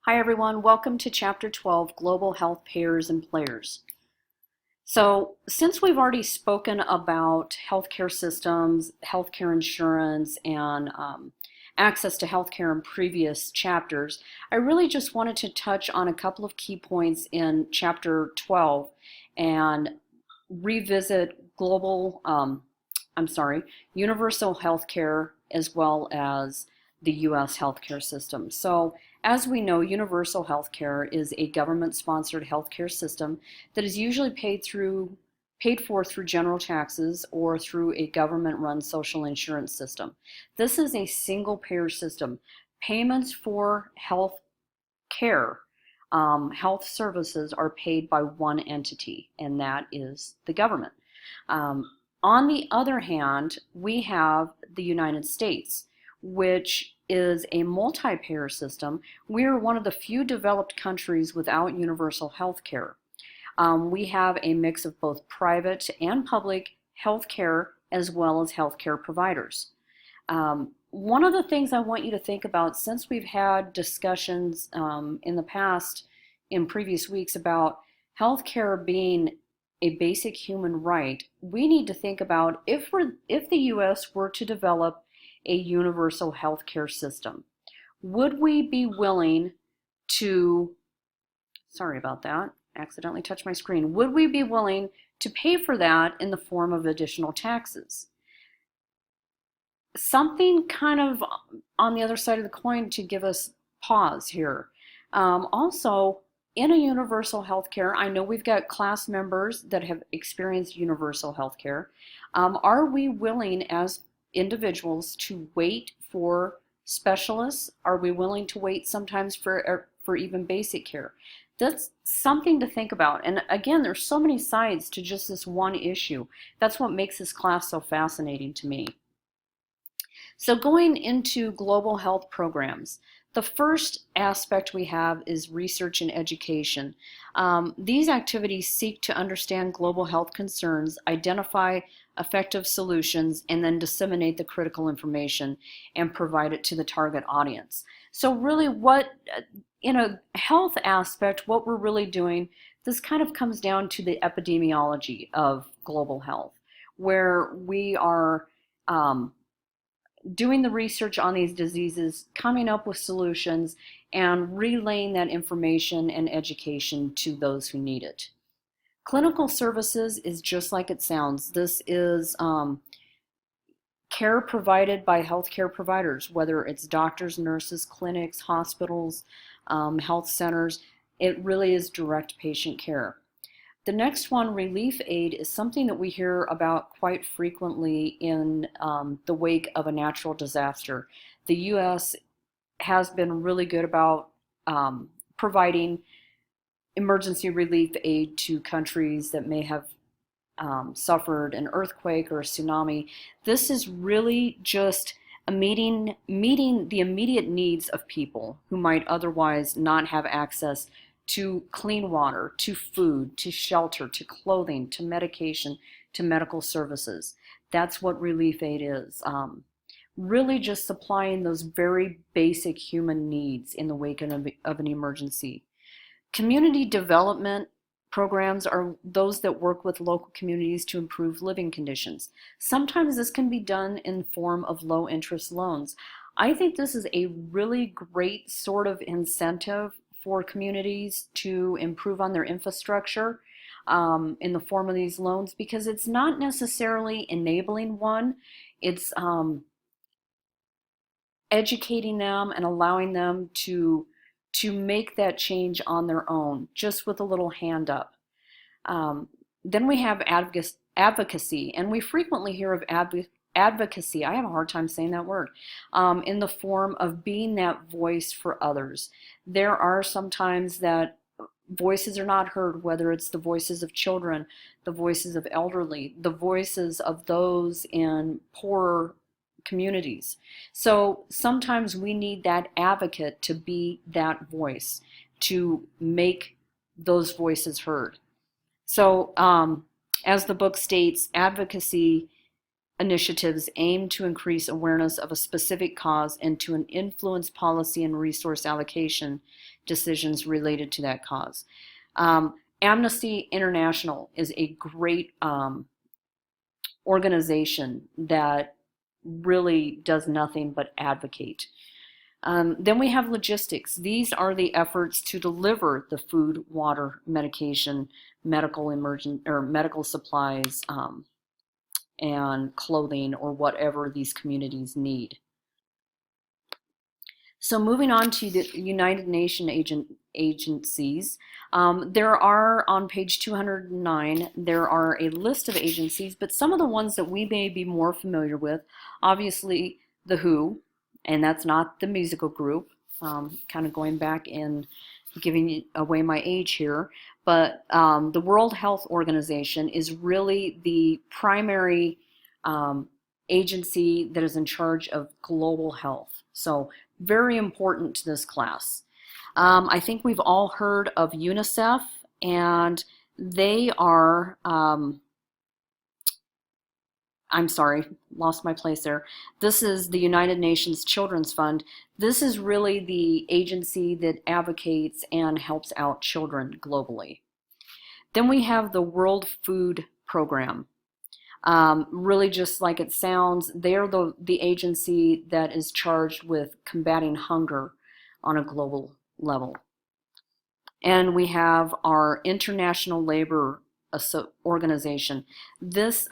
Hi everyone, welcome to Chapter 12, Global Health Payers and Players. So since we've already spoken about healthcare systems, healthcare insurance, and access to healthcare in previous chapters, I really just wanted to touch on a couple of key points in Chapter 12 and revisit universal healthcare as well as the U.S. healthcare system. So as we know, universal healthcare is a government-sponsored healthcare system that is usually paid for through general taxes or through a government-run social insurance system. This is a single-payer system. Payments for health care, health services are paid by one entity, and that is the government. On the other hand, we have the United States, which is a multi-payer system. We are one of the few developed countries without universal health care. We have a mix of both private and public health care as well as healthcare providers. One of the things I want you to think about, since we've had discussions in the past, in previous weeks, about healthcare being a basic human right, we need to think about if the U.S. were to develop a universal healthcare system, would we be willing to, sorry about that, accidentally touched my screen, would we be willing to pay for that in the form of additional taxes? Something kind of on the other side of the coin to give us pause here. Also, in a universal healthcare, I know we've got class members that have experienced universal healthcare. Are we willing as individuals to wait for specialists? Are we willing to wait sometimes for even basic care? That's something to think about. And again, there's so many sides to just this one issue. That's what makes this class so fascinating to me. So going into global health programs, the first aspect we have is research and education. These activities seek to understand global health concerns, identify effective solutions, and then disseminate the critical information and provide it to the target audience. So really in a health aspect, what we're really doing, this kind of comes down to the epidemiology of global health, where we are doing the research on these diseases, coming up with solutions, and relaying that information and education to those who need it. Clinical services is just like it sounds. This is care provided by healthcare providers, whether it's doctors, nurses, clinics, hospitals, health centers. It really is direct patient care. The next one, relief aid, is something that we hear about quite frequently in the wake of a natural disaster. The U.S. has been really good about providing emergency relief aid to countries that may have suffered an earthquake or a tsunami. This is really just meeting the immediate needs of people who might otherwise not have access to clean water, to food, to shelter, to clothing, to medication, to medical services. That's what relief aid is. Really just supplying those very basic human needs in the wake of an emergency. Community development programs are those that work with local communities to improve living conditions. Sometimes this can be done in the form of low interest loans. I think this is a really great sort of incentive for communities to improve on their infrastructure in the form of these loans, because it's not necessarily enabling one, it's educating them and allowing them to make that change on their own, just with a little hand up. Then we have advocacy, and we frequently hear of advocacy, I have a hard time saying that word, in the form of being that voice for others. There are some times that voices are not heard, whether it's the voices of children, the voices of elderly, the voices of those in poorer communities. So sometimes we need that advocate to be that voice, to make those voices heard. So as the book states, advocacy initiatives aim to increase awareness of a specific cause and to influence policy and resource allocation decisions related to that cause. Amnesty International is a great organization that really does nothing but advocate. Then we have logistics. These are the efforts to deliver the food, water, medication, medical supplies, and clothing, or whatever these communities need. So moving on to the United Nations agencies, there are, on page 209, there are a list of agencies, but some of the ones that we may be more familiar with, obviously the WHO, and that's not the musical group, kind of going back and giving away my age here, but the World Health Organization is really the primary agency that is in charge of global health. So very important to this class. I think we've all heard of UNICEF, and they are, I'm sorry, lost my place there. This is the United Nations Children's Fund. This is really the agency that advocates and helps out children globally. Then we have the World Food Program. Really, just like it sounds, they're the agency that is charged with combating hunger on a global level. And we have our International Labor Organization. This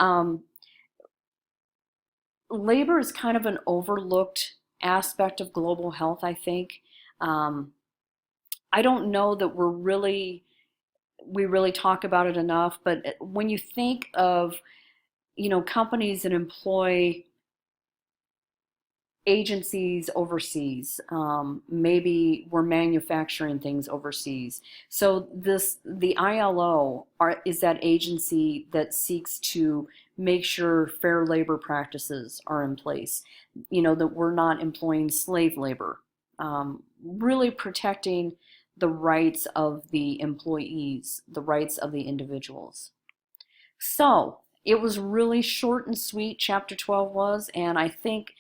labor is kind of an overlooked aspect of global health, I think. I don't know that we really talk about it enough, but when you think of, companies that employ agencies overseas, maybe we're manufacturing things overseas. So the ILO is that agency that seeks to make sure fair labor practices are in place, that we're not employing slave labor, really protecting the rights of the employees, the rights of the individuals. So it was really short and sweet, Chapter 12 was, and I think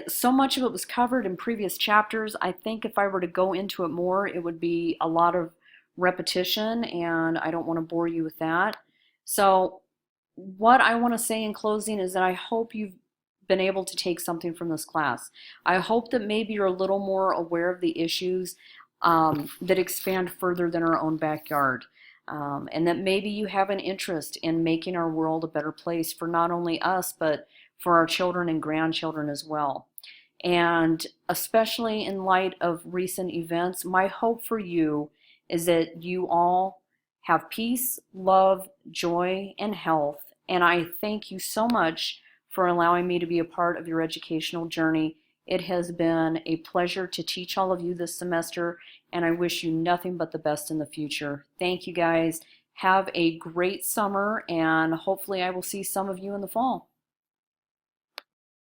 so much of it was covered in previous chapters. I think if I were to go into it more, it would be a lot of repetition, and I don't want to bore you with that. So what I want to say in closing is that I hope you've been able to take something from this class. I hope that maybe you're a little more aware of the issues that expand further than our own backyard. And that maybe you have an interest in making our world a better place for not only us, but for our children and grandchildren as well. And especially in light of recent events, my hope for you is that you all have peace, love, joy, and health. And I thank you so much for allowing me to be a part of your educational journey. It has been a pleasure to teach all of you this semester, and I wish you nothing but the best in the future. Thank you guys. Have a great summer, and hopefully I will see some of you in the fall.